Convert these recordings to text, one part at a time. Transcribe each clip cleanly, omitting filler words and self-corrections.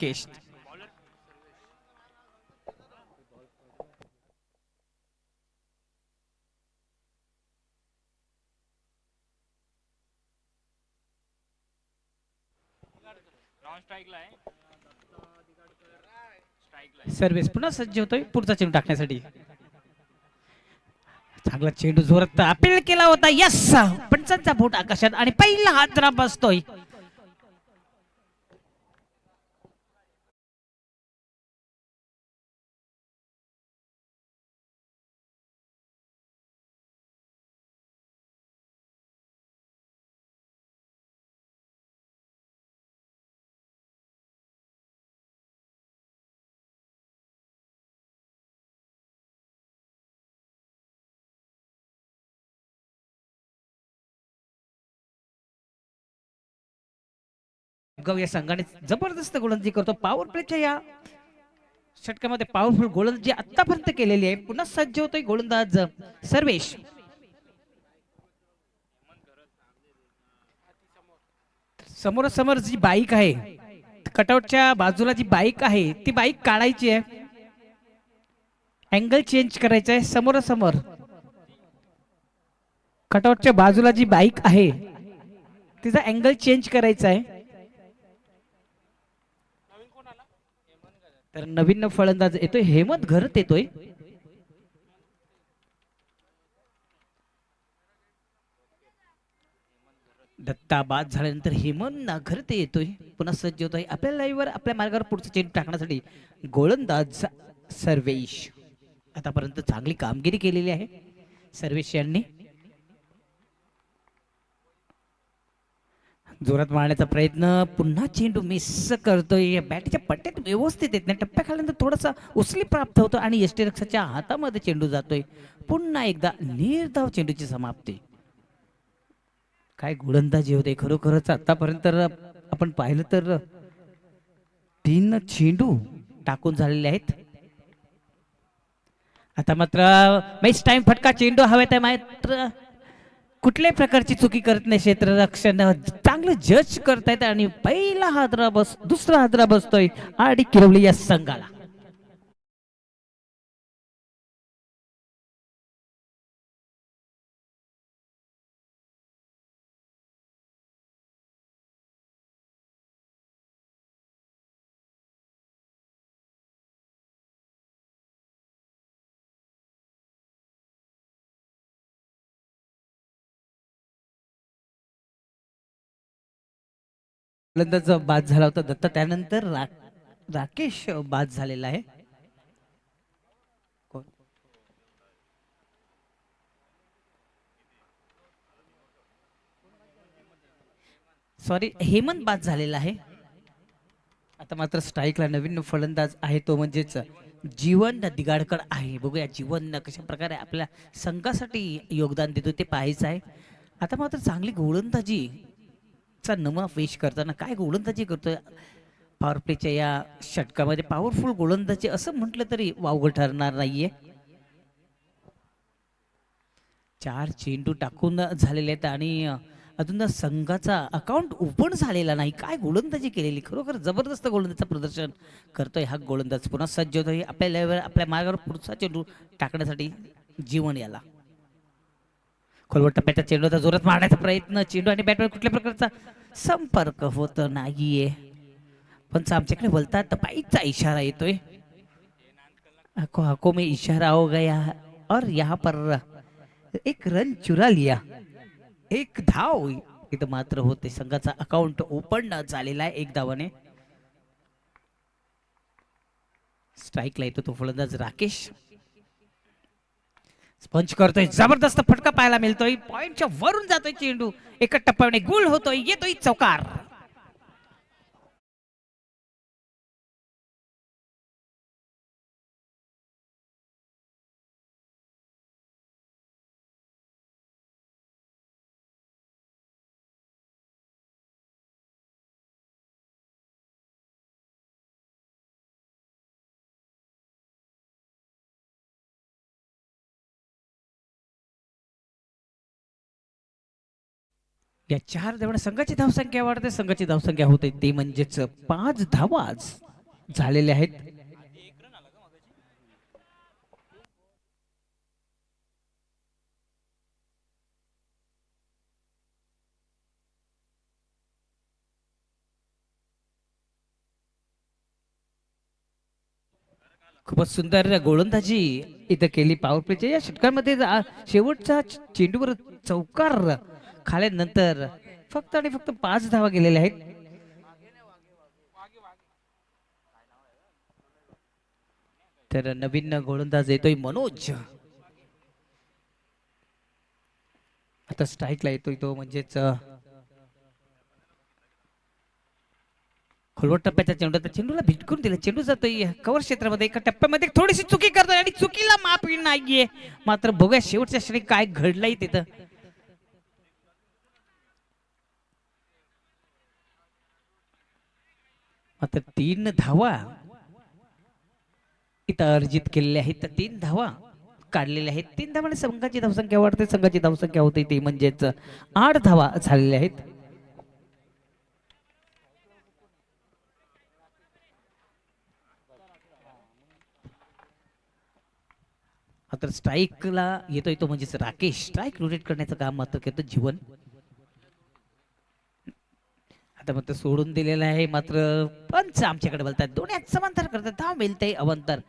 केश service पुन्हा सज्ज होतोय पुढचा चेंडू टाकण्यासाठी. चांगला चेंडू जोरात अपील केला होता. यस, पंचांचा बोट आकाशात आणि पहिला हादरा बसतोय. या संघाने जबरदस्त गोलंदाजी करतो. पॉवर प्लेच्या या षटकामध्ये पॉवरफुल गोलंदाजी आतापर्यंत केलेली आहे. पुन्हा सज्ज होतोय गोलंदाज सर्वेश. समोरासमोर जी बाईक आहे, कटआउटच्या बाजूला जी बाईक आहे ती बाईक काढायची आहे. अँगल चेंज करायचा आहे. समोरासमोर कटआउटच्या बाजूला जी बाईक आहे तिचा अँगल चेंज करायचा आहे. तर नवीन फलंदाज येतोय, हेमंत घरत येतोय. दत्ता बाद झाल्यानंतर हेमंत घरते येतोय. पुन्हा सज्ज होतोय आपल्या लाईव्हवर आपल्या मार्गावर पुढचा चेंडू टाकण्यासाठी गोलंदाज सर्वेश. आतापर्यंत चांगली कामगिरी केलेली आहे सर्वेश यांनी. जोरात मारण्याचा प्रयत्न, पुन्हा चेंडू मिस करतोय. बॅटच्या पट्ट्यात व्यवस्थित येत नाही. टप्प्या खाल्यानंतर थोडासा उसली प्राप्त होतो आणि यष्टीरक्षकाच्या हातामध्ये चेंडू जातोय. पुन्हा एकदा निर्धाव चेंडूची समाप्ती. काय गोलंदाजी होते खरोखरच. आतापर्यंत आपण पाहिलं तर 3 चेंडू टाकून झालेले आहेत. आता मात्र मॅच टाइम फटका चेंडू हवेत आहे. मात्र कुठल्याही प्रकारची चुकी करत नाही क्षेत्ररक्षण. चांगलं जज करतायत आणि पहिला हादरा दुसरा हादरा बसतोय आणि किरवली या संघाला. गोलंदाज बाद झाला होता दत्ता, त्यानंतर राकेश बाद झालेला आहे. सॉरी, हेमंत बाद झालेला आहे. आता मात्र स्ट्राईकला नवीन फलंदाज आहे तो म्हणजेच जीवन दिगाडकर आहे. बघूया जीवन कशा प्रकारे आपल्या संघासाठी योगदान देतो ते पाहायचं आहे. आता मात्र चांगली गोलंदाजी चा नमुना पेश करताना काय गोलंदाजी करतोय. पॉवर प्लेच्या या षटकामध्ये पॉवरफुल गोलंदाजी असं म्हटलं तरी वावगं ठरणार नाहीये. 4 चेंडू टाकून झालेले आहेत आणि अजून संघाचा अकाउंट ओपन झालेला नाही. काय गोलंदाजी केलेली, खरोखर जबरदस्त गोलंदाजीचं प्रदर्शन करतोय हा गोलंदाज. पुन्हा सज्ज होतोय आपल्या मार्गावर पुढचा चेंडू टाकण्यासाठी जीवन याला. खोलवर टप्प्याच्या चेंडूचा जोरात मारण्याचा प्रयत्न, चेंडू आणि बॅटवर कुठल्या प्रकारचा संपर्क होत नाहीये. पण आमच्याकडे बोलतात पायीचा इशारा येतोय. हको हको में इशारा हो गया और यहाँ पर एक रन चुरा लिया. एक धाव इथं मात्र होते. संघाचा अकाउंट ओपन झालेला आहे 1 धावाने. स्ट्राईकला येतो तो फलंदाज राकेश. स्पंच करतोय, जबरदस्त फटका पाहायला मिळतोय. पॉइंटच्या वरून जातोय चेंडू, एका टप्प्याने गोल होतोय, येतोय चौकार. या 4 धावांनी संघाची धावसंख्या वाढते, संघाची धावसंख्या होते ते म्हणजेच 5 धावा झालेल्या आहेत. खूपच सुंदर गोलंदाजी इथं केली पॉवर प्लेच्या या षटकामध्ये. शेवटचा चेंडूवर चौकार खाल्यानंतर फक्त आणि फक्त 5 धावा गेलेल्या आहेत. तर नवीन गोलंदाज येतोय मनोज. आता स्ट्राईकला येतोय तो म्हणजेच खोलवट टप्प्याचा चेंडू, त्या चेंडूला भिटकून दिला. चेंडू जातोय कव्हर क्षेत्रामध्ये. एका टप्प्यामध्ये थोडीशी चुकी करतोय आणि चुकीला माफी नाहीये. मात्र बघूया शेवटच्या क्षणी काय घडलंय तिथं. मात्र 3 धावा इथं अर्जित केलेल्या आहेत. 3 धावा काढलेल्या आहेत. 3 धावांनी संघाची धावसंख्या वाढते, संघाची धावसंख्या होते ती म्हणजेच 8 धावा झालेल्या आहेत. मात्र स्ट्राईकला येतोय तो म्हणजेच राकेश. स्ट्राईक रोटेट करण्याचं काम मात्र करतो जीवन. आता मात्र सोडून दिलेलं आहे. मात्र पंच आमच्याकडे बोलतात दोन्ही समांतर करतात. धाव मिळते अवंतर.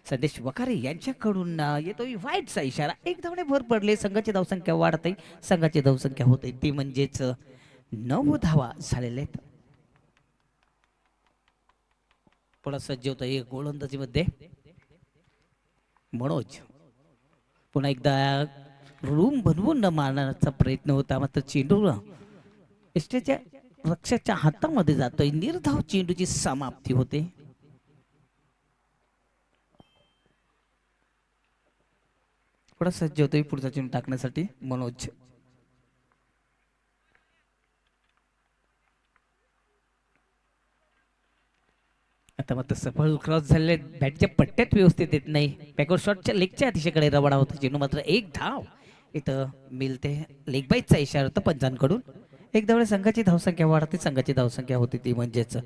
संदेश वखारे यांच्याकडून येतोय वाईटचा इशारा. 1 धावने भर पडले. संघाची धावसंख्या वाढते, संघाची धावसंख्या होते ती म्हणजेच 9 धावा झालेल्या आहेत. पुन्हा सज्ज होतोय गोलंदाजीमध्ये मनोज. पुन्हा एकदा रूम बनवून मारण्याचा प्रयत्न होता. मात्र चेंडू एसटीच्या रक्षाच्या हातामध्ये जातोय. निर्धाव चेंडूची समाप्ती होते. पुढे सज्ज होतोय पुढचा चेंडू टाकण्यासाठी मनोज. आता मात्र सफळ क्रॉस झालेले. बॅटच्या पट्ट्यात व्यवस्थित येत नाही. बॅकवर्ड शॉटच्या लेगच्या दिशेकडे रवाना होता चेंडू. मात्र 1 धाव इथं मिळते. लेग बाईटचा इशारा होता पंचांकडून. 1 धावने संघाची धावसंख्या वाढते, संघाची धावसंख्या होती ती म्हणजेच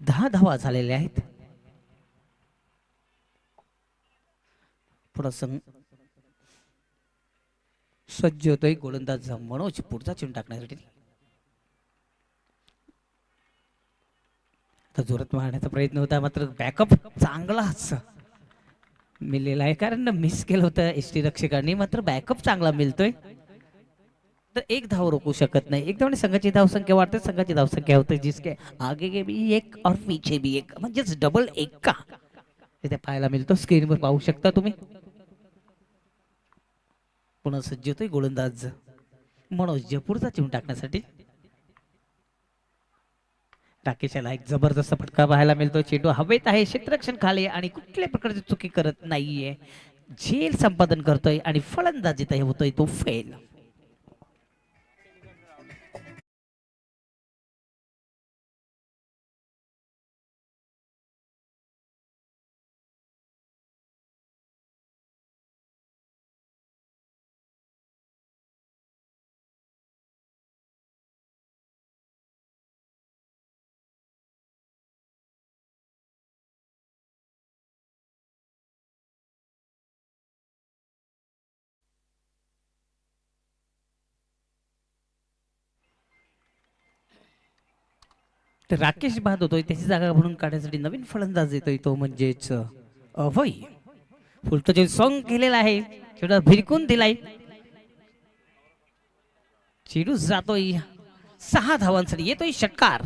10 धावा झालेल्या आहेत. पुढे सज्ज होतोय गोलंदाज मनोज पुढचा चेंडू टाकण्यासाठी. जोरात मारण्याचा प्रयत्न होता. मात्र बॅकअप चांगलाच मिळलेला आहे. कारण मिस केलं होतं एसटी रक्षकांनी. मात्र बॅकअप चांगला मिळतोय. तर 1 धाव रोखू शकत नाही. 1 धावने संघाची धावसंख्या वाढते, संघाची धावसंख्या होते. जिसके आगे भी 1 और पीछे भी 1 म्हणजेच डबल 1 का इथे पाहायला मिळतो. स्क्रीनवर पाहू शकता तुम्ही. पुन्हा सज्ज होतोय गोलंदाज मनोज पुढचा चेंडू टाकण्यासाठी. राकेशला एक जबरदस्त फटका पाहायला मिळतो. चेंडू हवेत आहे, क्षेत्ररक्षण खाली आणि कुठल्या प्रकारची चुकी करत नाहीये. झेल संपादन करतोय आणि फलंदाजीत होतोय तो फेल. तर राकेश बाद होतोय. त्याची जागा म्हणून काढण्यासाठी नवीन फलंदाज येतोय तो म्हणजेच अभय. फुलतो जे सॉंग केलेला आहे तेवढा भिरकून दिलाय. चेंडू जातोय 6 धावांसाठी. येतोय षटकार.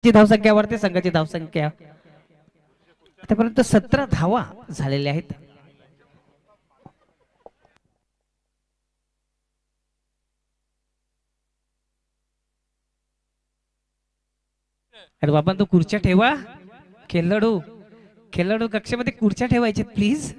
धावसंख्या वाढते, संघाची धावसंख्या आतापर्यंत 17 धावा झालेल्या आहेत. अरे बाबा तो खुर्च्या ठेवा. खेळाडू खेळाडू कक्षामध्ये खुर्च्या ठेवायचे प्लीज.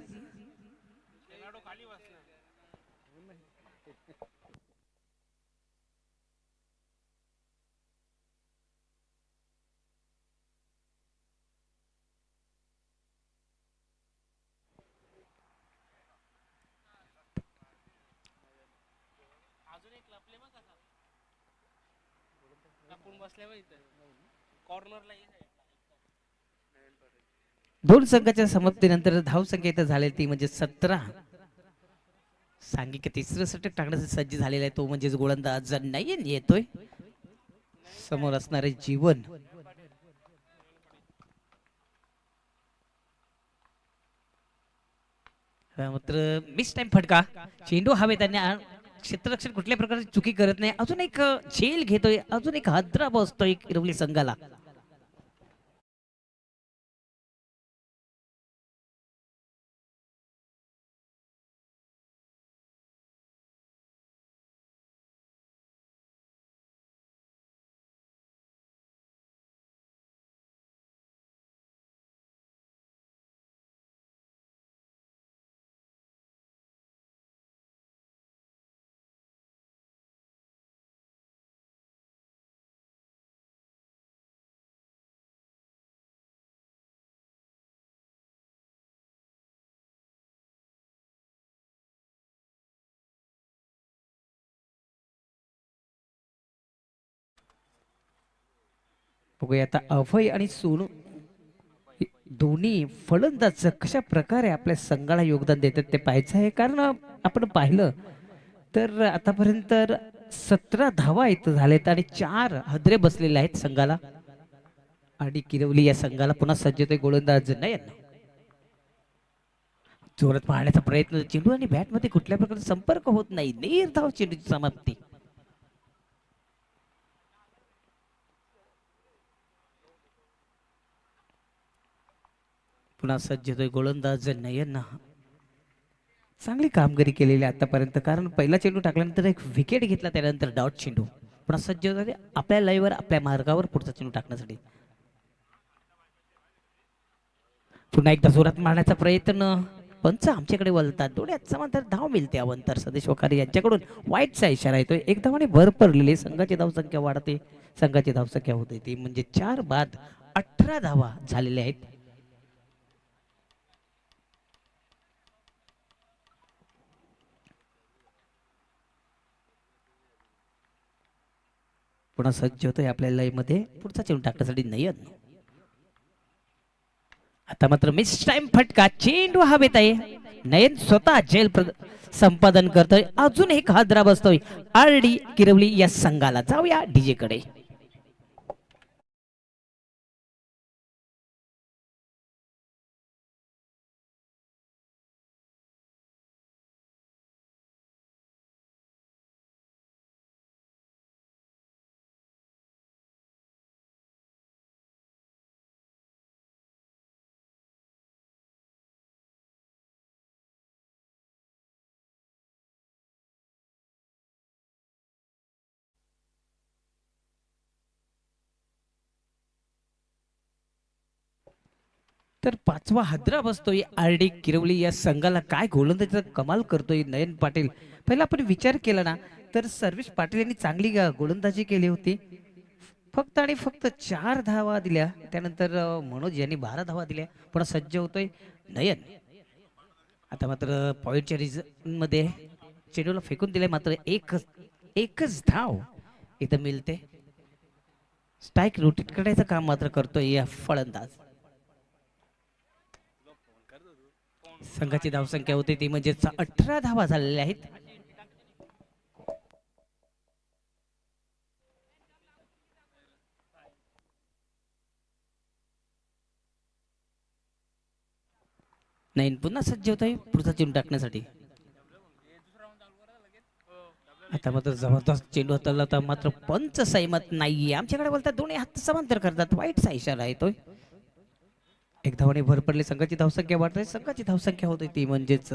दोन संघाच्या समाप्तीनंतर धावसंख्या इथं झाली ती म्हणजे 17. सांघिक तिसरं षटक टाकण्यासाठी सज्ज झालेला आहे तो म्हणजेच गोलंदाज नयन येतोय. समोर असणारे जीवन. मात्र मिस टाइम फटका. चेंडू हवेत आणि क्षेत्ररक्षण कुठल्या प्रकारची चुकी करत नाही. अजून एक झेल घेतोय. अजून एक हादरा बसतोय किरवली संघाला. बघूया आता अभय आणि सोनू दोन्ही फलंदाज कशा प्रकारे आपल्या संघाला योगदान देतात ते पाहायचं आहे. कारण आपण पाहिलं तर आतापर्यंत 17 धावा इथं झालेत आणि 4 हदरे बसलेले आहेत संघाला. आणि किरवली या संघाला पुन्हा सज्ज होते गोलंदाज नयन. जोरात पाहण्याचा प्रयत्न. चेंडू आणि बॅट मध्ये कुठल्या प्रकारचा संपर्क होत नाही. निर्धाव चेंडूची समाप्ती. पुन्हा सज्ज होतोय गोलंदाज नयन. चांगली कामगिरी केलेली आतापर्यंत. कारण पहिला चेंडू टाकल्यानंतर एक विकेट घेतला त्यानंतर डॉट चेंडू. पुन्हा सज्ज होते आपल्या लाईव्हवर आपल्या मार्गावर पुढचा चेंडू टाकण्यासाठी. पुन्हा एकदा जोरात मारण्याचा प्रयत्न. पंच आमच्याकडे वळतात. डोळ्यात समांतर धाव मिळते. अवंतर सदेश वखारी यांच्याकडून वाईटचा इशारा येतोय. एक धावाने भर पडलेली. संघाची धावसंख्या वाढते. संघाची धावसंख्या होते ती म्हणजे 4 बाद 18 धावा झालेल्या आहेत. पुन्हा सज्ज होतोय आपल्या लाईव्ह मध्ये पुढचा चेंडू टाकण्यासाठी नयन. आता मात्र मिस टाइम फटका. चेंडू हवेत आहे. नयन स्वतः झेल संपादन करतोय. अजून एक हादरा बसतोय आरडी किरवली या संघाला. जाऊया डीजे कडे. तर 5वा हादरा बसतोय आरडी किरवली या संघाला. काय गोलंदाजीचा कमाल करतोय नयन पाटील. पहिला आपण विचार केला ना तर सर्वेश पाटील यांनी चांगली गोलंदाजी केली होती. फक्त आणि फक्त 4 धावा दिल्या. त्यानंतर मनोज यांनी 12 धावा दिल्या. पुन्हा सज्ज होतोय नयन. आता मात्र पॉइंटच्या रिझन मध्ये चेंडूला फेकून दिले. मात्र एकच धाव इथं मिळते. स्ट्राईक रोटेट करायचं काम मात्र करतोय या फलंदाज. संघाची धावसंख्या होती ती म्हणजे 18 धावा झालेल्या आहेत. नाही पुन्हा सज्ज होत आहे पुढचा चेंडू टाकण्यासाठी. आता मात्र जबरदस्त चेंडू हाताळला तर मात्र पंच सहमत नाहीये. आमच्याकडे बोलतात दोन्ही हात समांतर करतात. वाईटचा इशारा येतोय. एक धावाने भर पडली. संघाची धावसंख्या वाढते. संघाची धावसंख्या होते ती म्हणजेच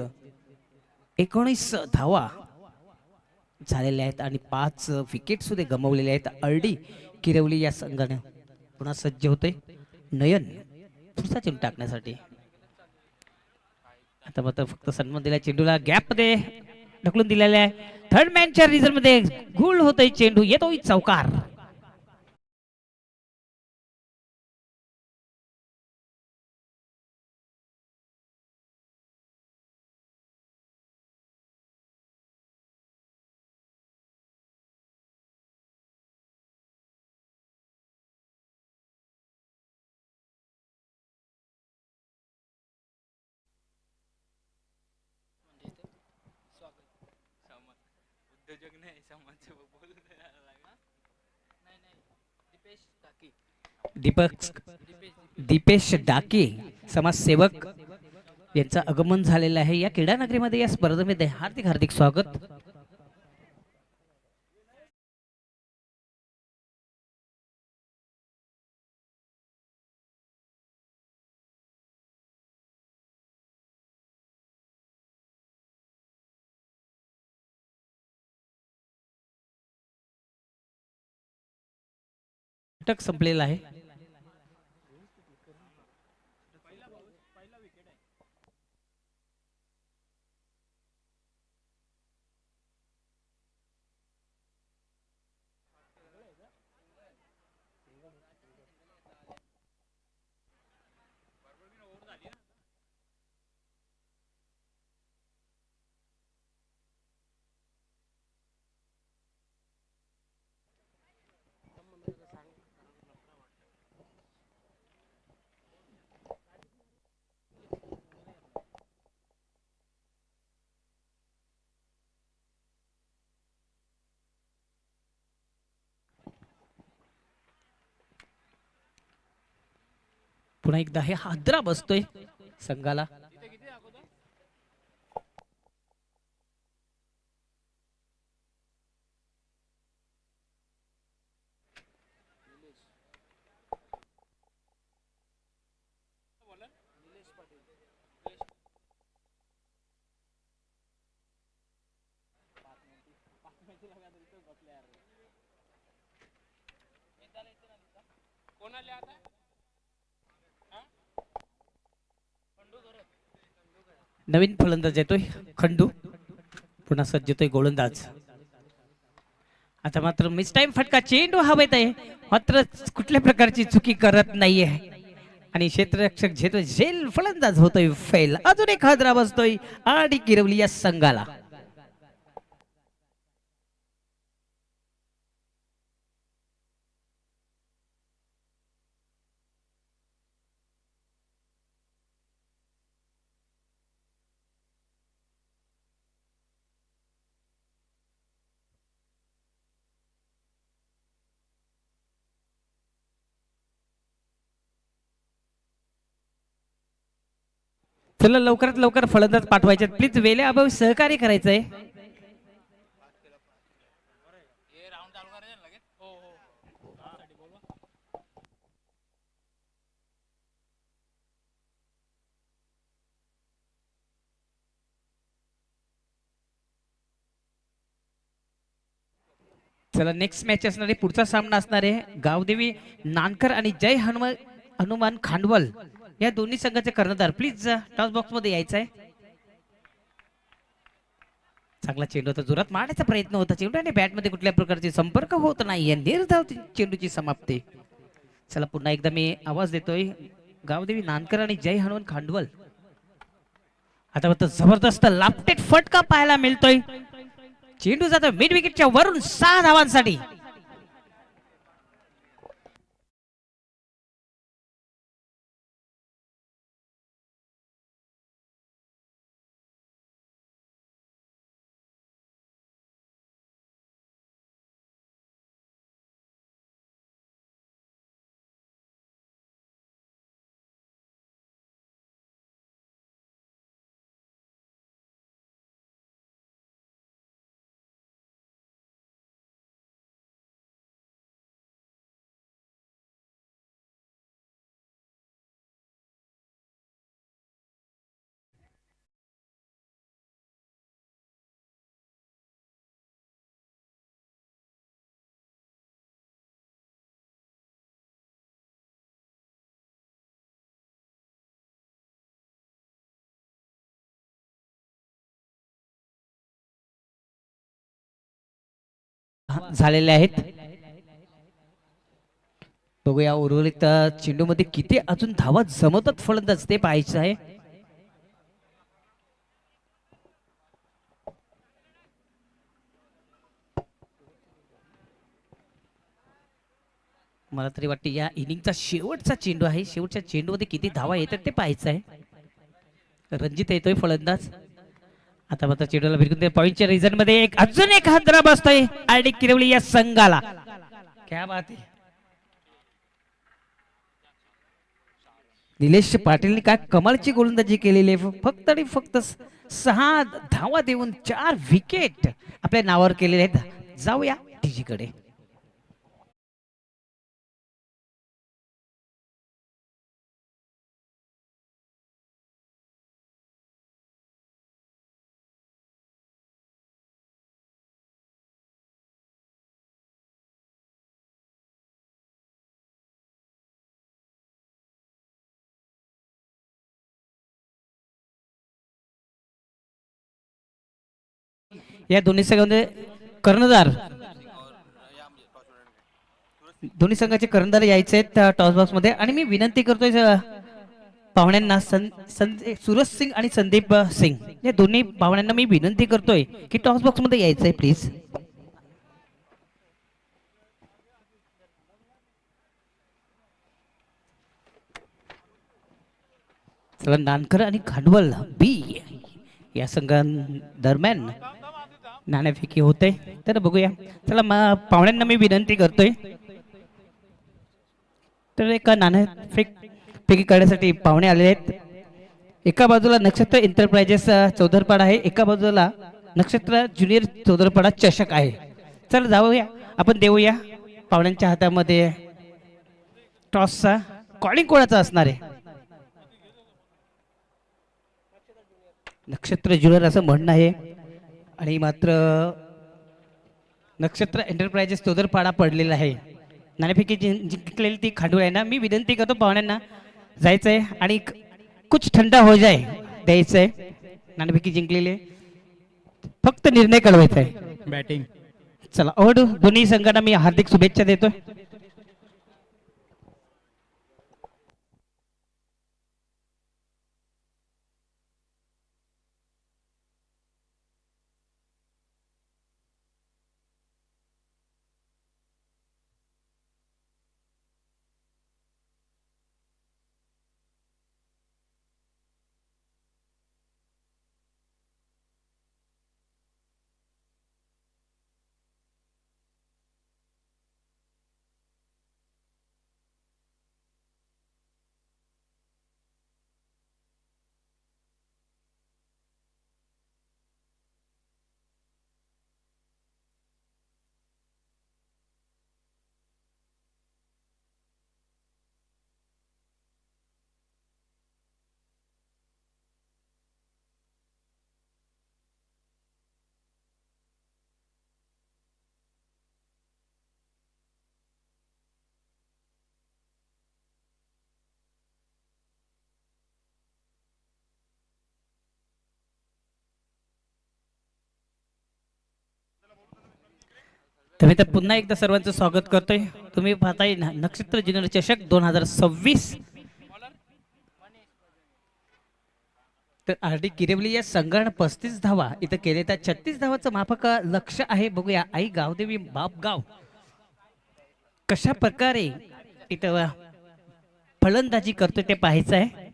19 धावा झालेल्या आहेत आणि 5 विकेट सुद्धा गमावलेल्या आहेत आरडी किरवली या संघाने. पुन्हा सज्ज होते नयन पुढचा चेंडू टाकण्यासाठी. आता मात्र फक्त सन्मान दिला चेंडूला गॅप मध्ये ढकलून दिलेला आहे. थर्ड मॅनच्या रिझल्ट मध्ये गुल होतोय चेंडू येतोय चौकार. दीपक दीपेश डाके समाजसेवक यांचं आगमन झालेलं आहे या क्रीडा नगरीमध्ये. या स्पर्धेमध्ये हार्दिक हार्दिक स्वागत. षटक संपलेला आहे. पुन्हा एकदा हे हादरा बसतोय संघाला. नवीन फलंदाज येतोय खंडू. पुन्हा सज्ज येतोय गोलंदाज. आता मात्र मिस टाइम फटका चेंडू हवेत आहे मात्र कुठल्या प्रकारची चुकी करत नाहीये आणि क्षेत्ररक्षक घेतोय झेल फलंदाज होतोय फेल. अजून एक हादरा बसतोय आणि गिरवली या संघाला. चला लवकरात लवकर फलंदाज पाठवायचे प्लीज. वेळे अभावी सहकार्य करायचंय. चला नेक्स्ट मॅच असणारे पुढचा सामना असणार आहे गावदेवी नानकर आणि जय हनुमान खांडवल या दोन्ही संघाचे कर्णधार प्लीज टॉस बॉक्स मध्ये यायचं आहे. चांगला चेंडू होता जोरात मारण्याचा प्रयत्न होता चेंडू आणि बॅट मध्ये कुठल्या प्रकारचे संपर्क होत नाहीये निर्धाव चेंडूची समाप्ती. चला पुन्हा एकदा मी आवाज देतोय गावदेवी नानकर आणि जय हनुमान खांडवल. आता जबरदस्त लापटेट फटका पाहायला मिळतोय. चेंडू जातो मिड विकेटच्या वरून 6 धावांसाठी. झालेल्या आहेत. बघूया उर्वरित चेंडूमध्ये किती अजून धावा जमवतात फलंदाज ते पाहायचं आहे. मला तरी वाटते या इनिंगचा शेवटचा चेंडू आहे. शेवटच्या चेंडूमध्ये किती धावा येतात ते पाहायचं आहे. रणजित येतोय फलंदाज. आता मात्र चेंडूला भिरकून पॉईंटच्या रिझन मध्ये एक अजून एक हादरा बसतोय आरडी किरवली या संघाला. क्या बात आहे. निलेश पाटीलने काय कमालची गोलंदाजी केलेली आहे. फक्त आणि फक्त 6 धावा देऊन 4 विकेट आपल्या नावावर केलेले आहेत. जाऊया टीजी कडे. या दोन्ही संघामध्ये कर्णधार दोन्ही संघाचे कर्णधार यायचे आहेत टॉस बॉक्स मध्ये. आणि मी विनंती करतोय पाहुण्यांना सूरज सिंग आणि संदीप सिंग या दोन्ही पाहुण्यांना मी विनंती करतोय की टॉस बॉक्स मध्ये यायचंय प्लीज. चला नानकर आणि खांडवल बी या संघांदरम्यान नाणेफेकी होते. तर बघूया. चला पाहुण्यांना मी विनंती करतोय तर एका नाणेफेक फेकी करण्यासाठी पाहुणे आलेले आहेत. एका बाजूला नक्षत्र एंटरप्राइजेस चौधरपाडा आहे. एका बाजूला नक्षत्र ज्युनियर चौधरपाडा चषक आहे. चला जाऊया आपण देऊया पाहुण्यांच्या हातामध्ये टॉसचा कॉलिंग कोणाचा असणार आहे. नक्षत्र ज्युनियर असं म्हणणं आहे. आणि मात्र नक्षत्र एंटरप्राइजेस चौधरपाडा पडलेला आहे. नाणेफेकी जिंकलेली ती खांडूळ आहे ना. मी विनंती करतो पाहुण्यांना जायचंय आणि कुछ थंडा हो जाय द्यायचंय. नाणेफेकी जिंकलेली फक्त निर्णय कळवायचा आहे. बॅटिंग. चला दोन्ही संघांना मी हार्दिक शुभेच्छा देतोय. तर तर पुन्हा एकदा सर्वांचं स्वागत करतोय. तुम्ही पाहताय नक्षत्र ज्युनियर चषक 2026. तर आरडी किरेवली या संघानं 35 धावा इथं केले. तर 36 धावाचं माफक लक्ष आहे. बघूया आई गावदेवी बापगाव कशा प्रकारे इथं फलंदाजी करतोय ते पाहायचं आहे.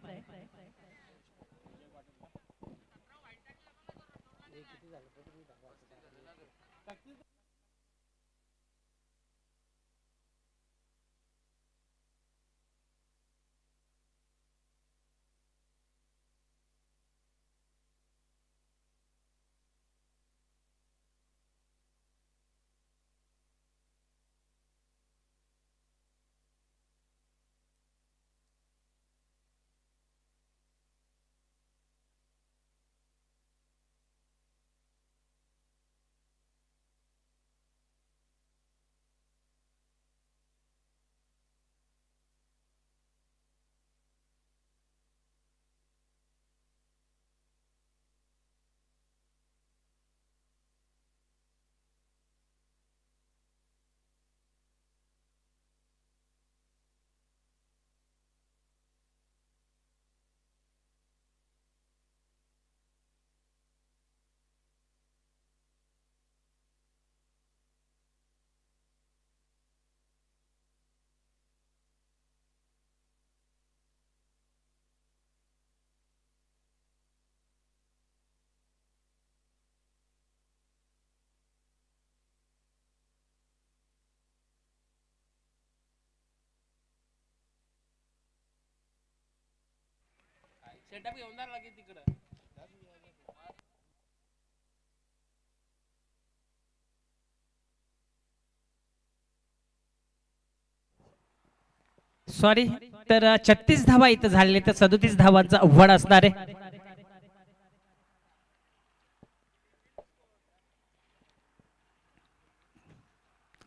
सॉरी. तर 36 धावा इथं झालेले, तर 37 धावांचं आव्हान असणार आहे.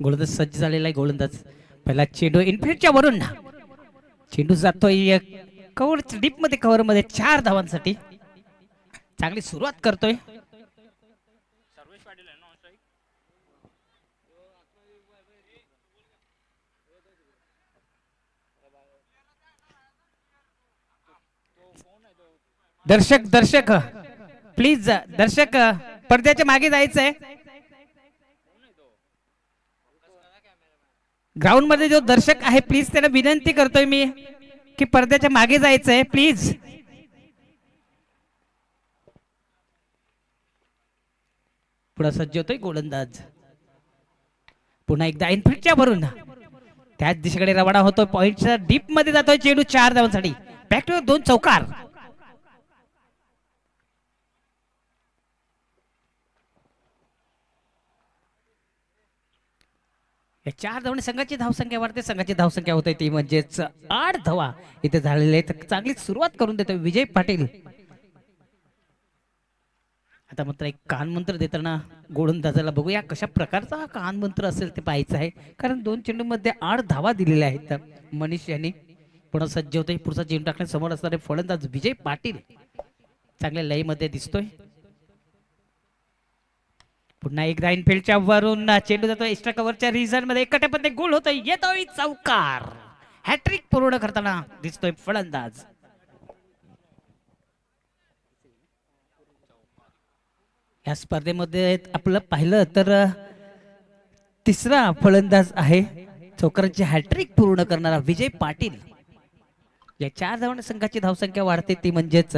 गोलंदाज सज्ज झालेला आहे. गोलंदाज पहिला चेंडू इनफिल्डच्या वरून, चेंडू जातोय कव्हर डीप मध्ये, कव्हर मध्ये 4 धावांसाठी. चांगली सुरुवात करतोय. दर्शक दर्शक प्लीज, दर्शक पडद्याच्या मागे जायचंय. ग्राउंड मध्ये जो दर्शक आहे प्लीज त्याला विनंती करतोय मी की पडद्याच्या मागे जायचंय प्लीज. पुढे सज्ज होतोय गोलंदाज. पुन्हा एकदा इनफिल्डच्या भरून त्याच दिशेकडे रवाना होतोय. पॉइंटच्या डीप मध्ये जातोय चेंडू 4 धावांसाठी. बॅक टू 2 चौकार. या 4 धावांनी संघाची धावसंख्या वाढते. संघाची धावसंख्या होते ती म्हणजेच 8 धावा इथे झालेले आहेत. चांगली सुरुवात करून देतोय विजय पाटील. आता मात्र एक कानमंत्र देताना गोलंदाजाला बघूया कशा प्रकारचा हा कानमंत्र असेल ते पाहायचं आहे. कारण 2 चेंडूमध्ये 8 धावा दिलेल्या आहेत मनीष यांनी. पुन्हा सज्ज होते पुढचा चेंडू टाकण्यासमोर असणारे फलंदाज विजय पाटील चांगल्या लयमध्ये दिसतोय. पुन्हा एकदा इनफिल्डच्या वरून चेंडू जातो एक्स्ट्रा कव्हरच्या रिझन मध्ये. एकट्यापणे गोल होतोय. येतोय चौकार. हॅट्रिक पूर्ण करताना दिसतोय फलंदाज. या स्पर्धेमध्ये आपलं पाहिलं तर तिसरा फलंदाज आहे चौकारांची हॅट्रिक पूर्ण करणारा विजय पाटील. या 4 धावांनी संघाची धावसंख्या वाढते ती म्हणजेच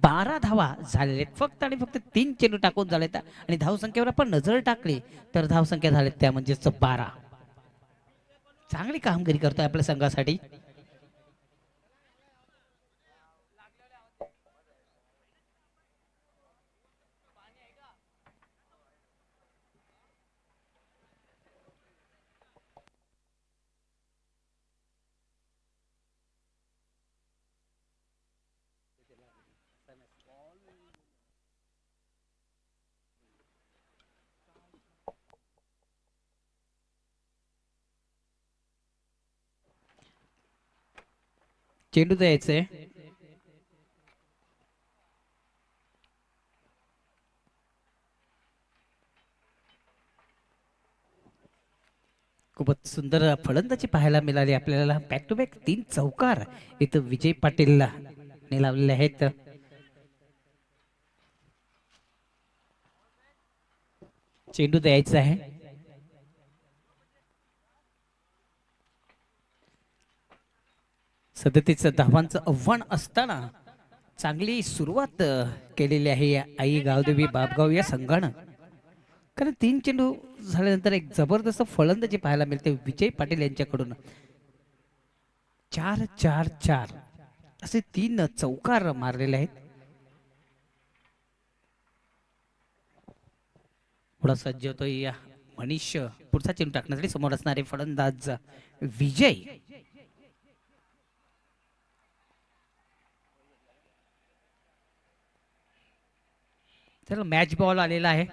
12 धावा झालेले फक्त आणि फक्त 3 चेंडू टाकून झालेत. आणि धावसंख्येवर आपण नजर टाकली तर धावसंख्या झालेत त्या म्हणजेच 12. चांगली कामगिरी करतोय आपल्या संघासाठी. चेंडू द्यायचंय. खूपच सुंदर फलंदाजी पाहायला मिळाली आपल्याला. बॅक टू बॅक 3 चौकार इथं विजय पाटीलला लावलेले आहेत. चेंडू द्यायचा आहे. सदतीचं धावांचं आव्हान असताना चांगली सुरुवात केलेली आहे या आई गावदेवी बापगाव या संघानं. कारण 3 चेंडू झाल्यानंतर एक जबरदस्त फलंदाजी पाहायला मिळते विजय पाटील यांच्याकडून. 4-4-4 असे 3 चौकार मारलेले आहेत. पुढा सज्ज होतोय या मनीष. पुढचा चेंडू टाकण्यासाठी समोर असणारे फलंदाज विजय. चला मॅच बॉल आलेला आहे.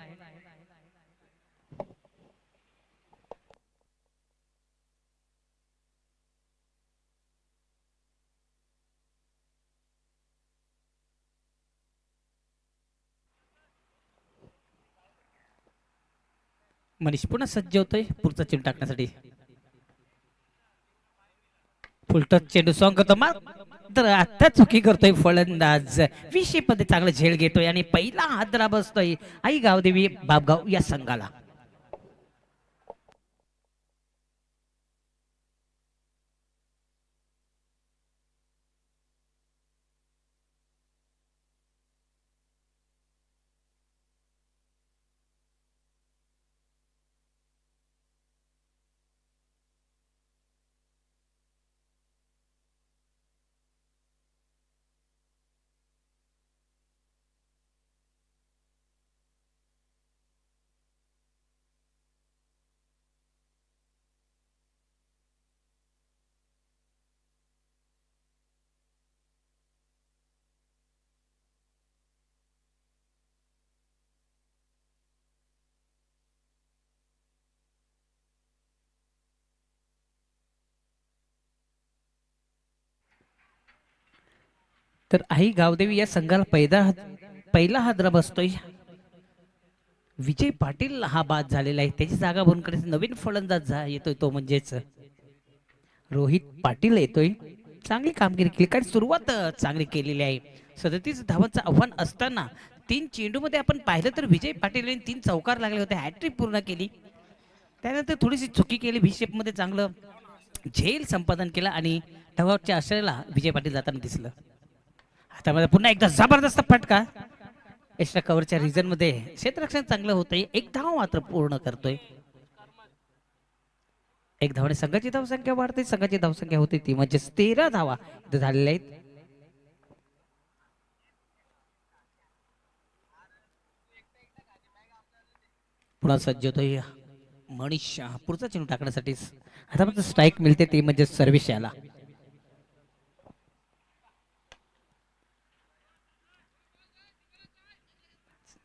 मनीष पुन्हा सज्ज होतोय पुढचा चेंडू टाकण्यासाठी. फुलटच चेंडू सॉंग करतो तर आता चुकी करतोय फलंदाज. विशेष मध्ये चांगला झेल घेतोय आणि पहिला हादरा बसतोय आई गावदेवी बापगाव या संघाला. तर आई गावदेवी या संघाला पहिला हादरा बसतोय. विजय पाटील हा बाद झालेला आहे. त्याची जागा भरून करण्यासाठी नवीन फलंदाज येतोय तो म्हणजेच रोहित पाटील येतोय. चांगली कामगिरी केली कारण सुरुवात चांगली केलेली आहे. 37 धावांचं आव्हान असताना 3 चेंडूमध्ये आपण पाहिलं तर विजय पाटील यांनी 3 चौकार लागले होते. हॅट्रिक पूर्ण केली. त्यानंतर थोडीशी चुकी केली. मध्ये चांगलं झेल संपादन केलं आणि धावाच्या आशेला विजय पाटील जाताना दिसलं. आता पुन्हा एकदा जबरदस्त फटका एक्स्ट्रा कव्हरच्या रिजन मध्ये क्षेत्ररक्षण चांगलं होतंय. एक धाव मात्र पूर्ण करतोय. एक धावाने संघाची धावसंख्या वाढते. संघाची धावसंख्या होती ती म्हणजे 13 धावा इथे झालेल्या आहेत. पुन्हा सज्ज होतोय मनीष पुढचा चेंडू टाकण्यासाठी. आता मात्र स्ट्राईक मिळते ती म्हणजे सर्व्हिस याला.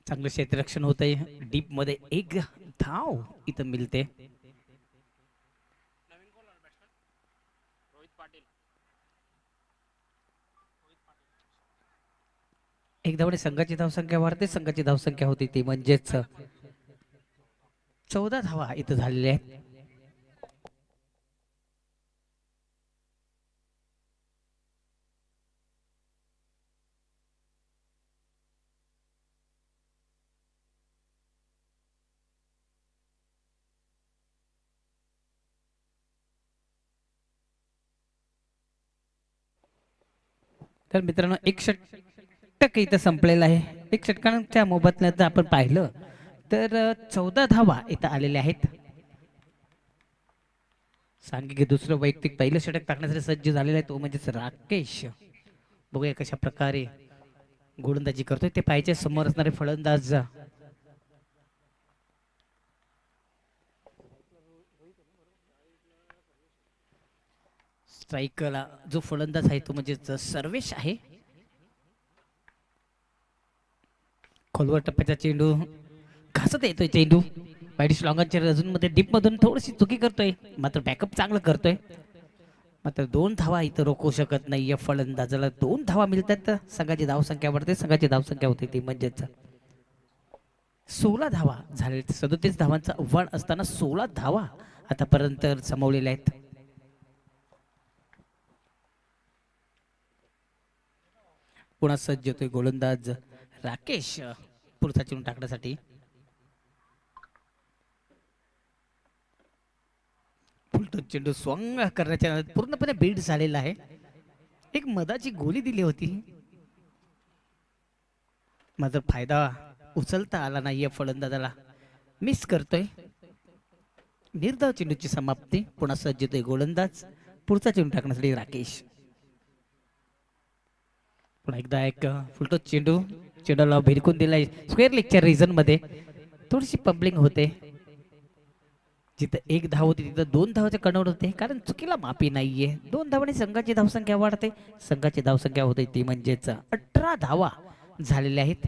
चांगलं क्षेत्ररक्षण होतंय. डीप मध्ये एक धाव इथं मिळते. एक धावाने संघाची धावसंख्या वाढते. संघाची धावसंख्या होती ती म्हणजेच 14 धावा इथं झालेल्या आहेत. तर मित्रांनो एक षटक इथं संपलेलं आहे. एक षटकांच्या मोबदल्यात आपण पाहिलं तर 14 धावा इथं आलेल्या आहेत. सांगितले दुसरं वैयक्तिक पहिलं षटक टाकण्यासाठी सज्ज झालेला आहे तो म्हणजेच राकेश. बघूया कशा प्रकारे गोलंदाजी करतोय ते पाहिजे. समोर असणारे फलंदाज स्ट्राईकला जो फलंदाज आहे तो म्हणजे सर्वेश आहे. खोलवर टप्प्याचा चेंडू घासत येतोय. चेंडू वाईट लॉंगांच्या रजून मध्ये डीप मधून थोडीशी चुकी करतोय. मात्र बॅकअप चांगलं करतोय. मात्र 2 धावा इथं रोखू शकत नाही. या फलंदाजाला 2 धावा मिळतात. संघाची धावसंख्या वाढते. संघाची धावसंख्या होते ती म्हणजेच 16 धावा झाले. 37 धावांचं आव्हान असताना 16 धावा आतापर्यंत समवलेल्या आहेत. पुन्हा सज्ज होतोय गोलंदाज राकेश पुढचा चेंडू टाकण्यासाठी. फुलटून चेंडू स्वंग करण्याच्या पूर्णपणे बीट झालेला आहे. एक मधाची गोली दिली होती मात्र फायदा उचलता आला नाही. या फलंदाजाला मिस करतोय. निर्धाव चेंडूची समाप्ती. पुन्हा सज्ज होतोय गोलंदाज पुढचा चेंडू टाकण्यासाठी राकेश. पुन्हा एकदा एक फुलटून चेंडूला भिरकून दिलाय. स्क्वेअर लेगच्या रिजन मध्ये थोडीशी पब्लिंग होते. जिथं 1 धाव होती तिथं 2 धावाचे कन्वर्ट होते कारण चुकीला माफी नाहीये. 2 धावांनी संघाची धावसंख्या वाढते. संघाची धावसंख्या होते ती म्हणजेच 18 धावा झालेल्या आहेत.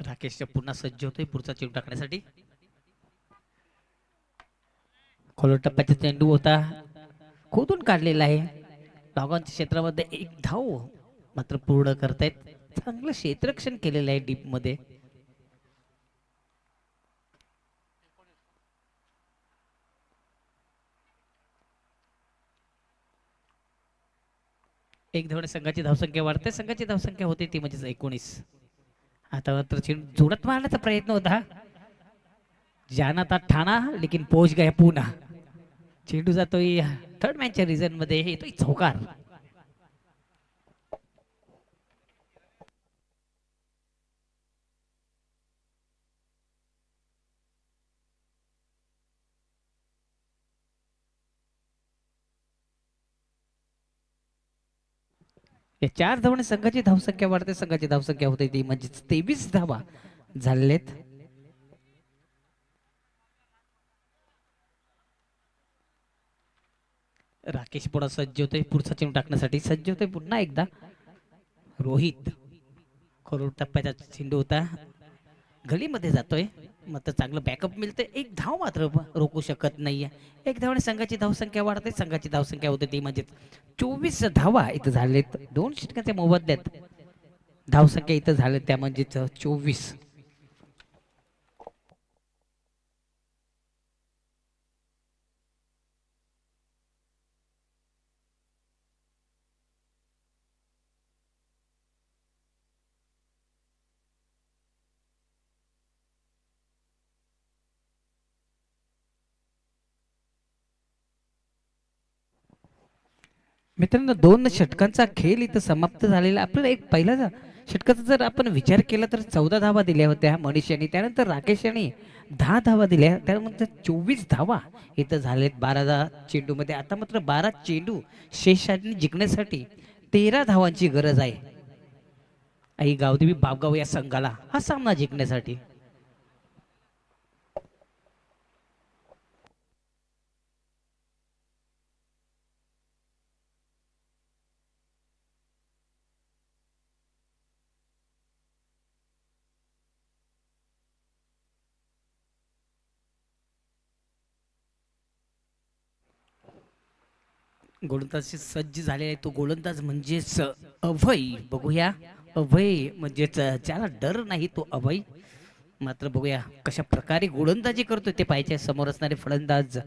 राकेशच्या पुन्हा सज्ज होतोय पुढचा चेंडू टाकण्यासाठी. खोलवर टप्प्याचा चेंडू होता. खोदून काढलेला आहे. लॉगांच्या क्षेत्रामध्ये 1 धाव मात्र पूर्ण करतायत. चांगलं क्षेत्ररक्षण केलेलं आहे डीप मध्ये. एक धावाने संघाची धावसंख्या वाढते. संघाची धावसंख्या होते ती म्हणजे 19. आता मात्र चेंडू जोरात मारण्याचा प्रयत्न होता. जाना था ठाणा लेकिन पोहोच गया पुणा. चेंडू जातोय थर्ड मॅनच्या रिजन मध्ये. येतोय चौकार. या 4 धावाने संघाची धावसंख्या वाढते. संघाची धावसंख्या होते ती म्हणजे 23 धावा झालेत. राकेश पुढे सज्ज होतोय पुढचा चेंडू टाकण्यासाठी. सज्ज होतोय पुन्हा एकदा रोहित. खोलवर टप्प्याचा चेंडू होता. गलीमध्ये जातोय मात्र चांगलं बॅकअप मिळतंय. एक धाव मात्र रोखू शकत नाहीये. एक धावाने संघाची धावसंख्या वाढते. संघाची धावसंख्या होते ती म्हणजे 24 धावा इथं झालेत. 2 षटकांच्या मोबदल्यात धावसंख्या इथं झाले त्या म्हणजेच 24. मित्रांनो 2 षटकांचा खेळ इथं समाप्त झालेला. आपल्याला एक पहिला षटकाचा जर आपण विचार केला तर 14 धावा दिल्या होत्या मनीष यांनी. त्यानंतर राकेश यांनी 10 धावा दिल्या. त्यानंतर 24 धावा इथं झालेत 12 चेंडूमध्ये. आता मात्र 12 चेंडू शेषाने जिंकण्यासाठी 13 धावांची गरज आहे. आई गावदेवी बापगाव या संघाला हा सामना जिंकण्यासाठी. गोलंदाजी सज्ज झालेला आहे. तो गोलंदाज म्हणजेच अभय. बघूया अभय म्हणजेच ज्याला डर नाही तो अभय. मात्र बघूया कशा प्रकारे गोलंदाजी करतोय ते पाहिजे. समोर असणारे फलंदाज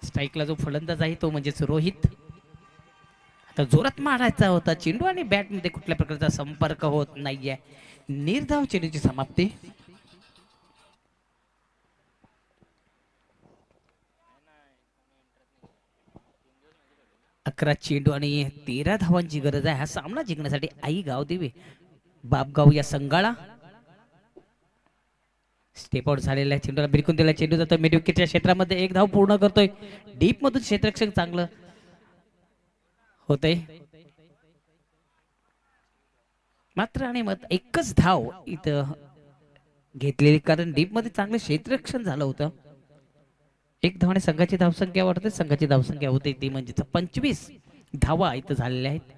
स्ट्राईकला जो फलंदाज आहे तो म्हणजेच रोहित. आता जोरात मारायचा होता चेंडू आणि बॅट मध्ये कुठल्या प्रकारचा संपर्क होत नाहीये. निर्धाव चेंडूची समाप्ती. 11 चेंडू आणि 13 धावांची गरज आहे हा सामना जिंकण्यासाठी. आई गावदेवी बापगाव या संघाला. स्टेप आउट झालेला आहे. चेंडूला बिरकून दिला. चेंडू जातो मिड विकेटच्या क्षेत्रामध्ये. एक धाव पूर्ण करतोय. डीप मधून क्षेत्ररक्षण चांगलं होतंय. मात्र आणि मत एकच धाव इथं घेतलेली कारण डीप मध्ये चांगलं क्षेत्ररक्षण झालं होतं. एक धावाने संघाची धावसंख्या वाढते. संघाची धावसंख्या होते ती म्हणजे 25 धावा इथं झालेल्या आहेत.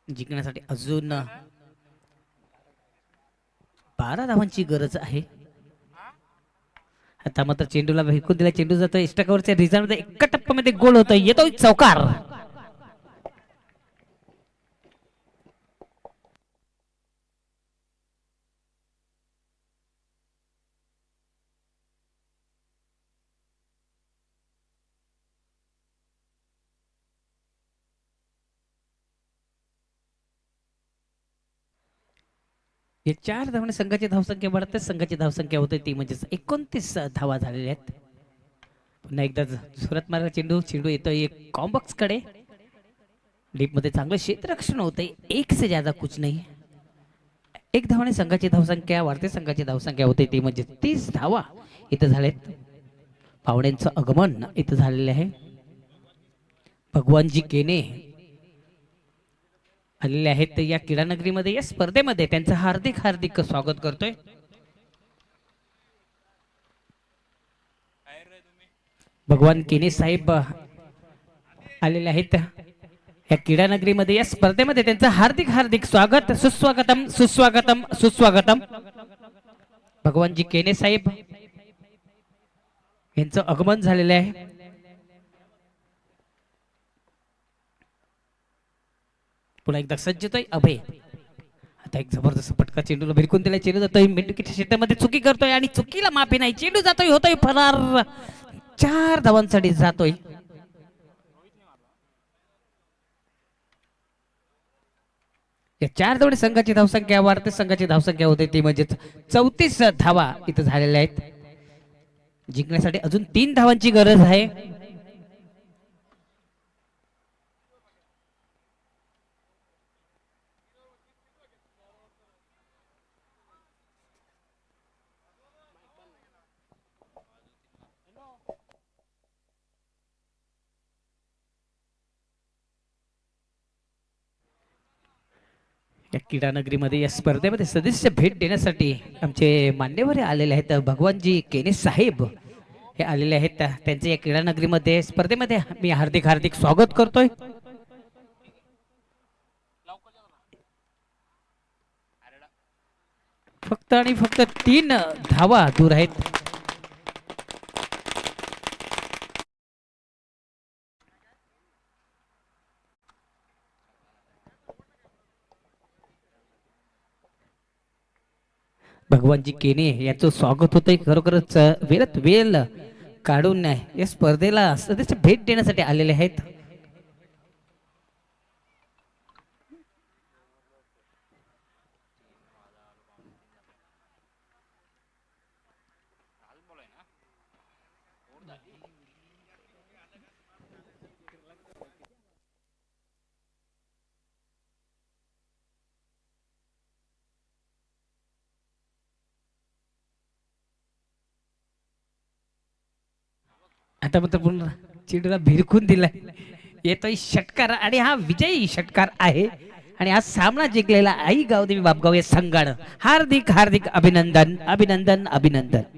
जिंकण्यासाठी अजून 12 धावांची गरज आहे. आता मात्र चेंडूला फेकून दिला. चेंडू जातोय एक्स्ट्रा कव्हरच्या रिझल्ट मध्ये. एका टप्प्यामध्ये गोल होतोय. येतोय चौकार. हे 4 धावाने संघाची धावसंख्या वाढते. संघाची धावसंख्या होते ती म्हणजे 29 धावा झालेल्या आहेत. पुन्हा एकदा सुरत मारा चेंडू. चेंडू येतोय एक कॉम्बॉक्स कडे. डीप मध्ये चांगलं क्षेत्ररक्षण होतंय. एक से ज्यादा कुछ नाही. एक धावाने संघाची धावसंख्या वाढते. संघाची धावसंख्या होते ती म्हणजे 30 धावा इथं झालेत. पावड्यांचं आगमन इथं झालेलं आहे. भगवानजी केने आलेले आहेत या क्रीडानगरीमध्ये. या स्पर्धेमध्ये त्यांचं हार्दिक हार्दिक स्वागत करतोय. भगवान केने साहेब आलेले आहेत या क्रीडानगरीमध्ये. या स्पर्धेमध्ये त्यांचं हार्दिक हार्दिक स्वागत. सुस्वागतम सुस्वागतम सुस्वागतम. भगवानजी केने साहेब यांचं आगमन झालेलं आहे. पुन्हा एकदा सज्जतोय अभय. आता एक जबरदस्त पटका. चेंडूला भिरकून दिलाय. चेंडू जातोय मिडविकेटच्या क्षेत्रामध्ये. चुकी करतोय आणि चुकीला माफी नाही. चेंडू जातोय होतोय फरार. 4 धावांसाठी जातोय. या 4 धावांनी संघाची धावसंख्या वाढते. संघाची धावसंख्या होते ती म्हणजे 34 धावा इथं झालेल्या आहेत. जिंकण्यासाठी अजून 3 धावांची गरज आहे. या क्रीडानगरीमध्ये या स्पर्धेमध्ये सदस्य भेट देण्यासाठी आमचे मान्यवर आलेले आहेत. भगवानजी केने साहेब हे आलेले आहेत त्यांचे या क्रीडा नगरीमध्ये स्पर्धेमध्ये मी हार्दिक हार्दिक स्वागत करतोय. फक्त आणि फक्त 3 धावा दूर आहेत. भगवानजी केने याचं स्वागत होतंय. खरोखरच वेळात वेळ काढून या स्पर्धेला सदस्य भेट देण्यासाठी आलेले आहेत. आता मात्र पुन्हा चेंडूला भिरकून दिलाय. येतोय षटकार आणि हा विजयी षटकार आहे आणि हा सामना जिंकलेला आई गावदेवी बापगाव या संघानं हार्दिक हार्दिक अभिनंदन अभिनंदन अभिनंदन.